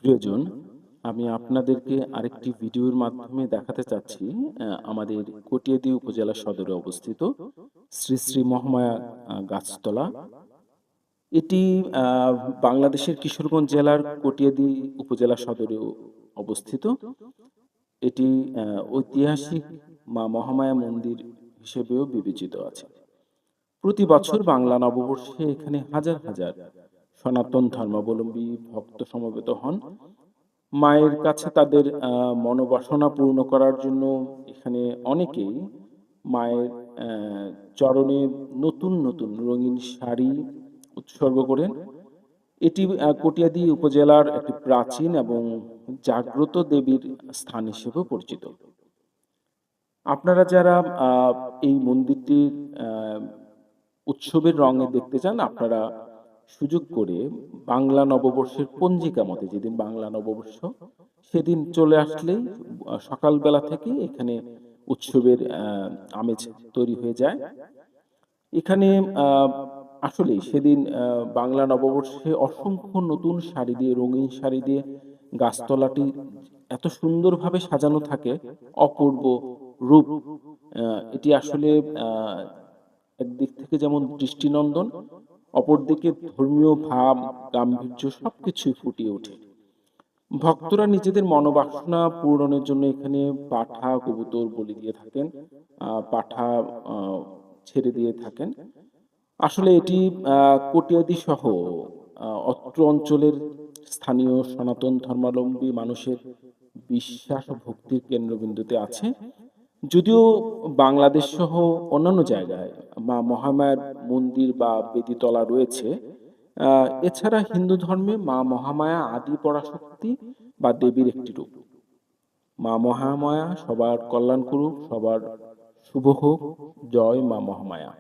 প্রিয়জন, আমি আপনাদেরকে আরেকটি ভিডিওর মাধ্যমে দেখাতে চাচ্ছি আমাদের কটিয়াদী উপজেলা সদরে অবস্থিত শ্রী শ্রী মহামায়া গাছতলা। এটি বাংলাদেশের কিশোরগঞ্জ জেলার কটিয়াদী উপজেলা সদরে অবস্থিত। এটি ঐতিহাসিক মা মহামায়া মন্দির হিসেবেও বিবেচিত আছে। প্রতি বছর বাংলা নববর্ষে এখানে হাজার হাজার সনাতন ধর্মাবলম্বী ভক্ত সমবেত হন। মায়ের কাছে তাদের মনোবাসনা পূর্ণ করার জন্য এখানে অনেকেই মায়ের চরণে নতুন নতুন রঙিন শাড়ি উৎসর্গ করেন। এটি কটিয়াদী উপজেলার একটি প্রাচীন এবং জাগ্রত দেবীর স্থান হিসেবেও পরিচিত। আপনারা যারা এই মন্দিরটির উৎসবের রঙে দেখতে চান, আপনারা সুযোগ করে বাংলা নববর্ষের পঞ্জিকা মতে যেদিন বাংলা নববর্ষ সেদিন চলে আসলেই সকালবেলা থেকে এখানে উৎসবের আমেজ তৈরি হয়ে যায়। এখানে আসলে সেদিন বাংলা নববর্ষে অসংখ্য নতুন শাড়ি দিয়ে, রঙিন শাড়ি দিয়ে গাছতলাটি এত সুন্দরভাবে সাজানো থাকে, অপূর্ব রূপ। এটি আসলে একদিক থেকে যেমন দৃষ্টিনন্দন, অপরদিকে ধর্মীয় ভাব, গাম্ভীর্য সবকিছুই ফুটিয়ে ওঠে। ভক্তরা নিজেদের মনোবাসনা পূরণের জন্য এখানে পাঠা, কবুতর বলি দিয়ে থাকেন, পাঠা ছেড়ে দিয়ে থাকেন। আসলে এটি কটিয়াদী সহ অত্র অঞ্চলের স্থানীয় সনাতন ধর্মাবলম্বী মানুষের বিশ্বাস ও ভক্তির কেন্দ্রবিন্দুতে আছে। যদিও বাংলাদেশ সহ অন্যান্য জায়গায় মা মহামায়ার মন্দির বা বেদিতলা রয়েছে, এছাড়া হিন্দু ধর্মে মা মহামায়া আদি পরাশক্তি বা দেবীর একটি রূপ। মা মহামায়া সবার কল্যাণ করুক, সবার শুভ হোক। জয় মা মহামায়া।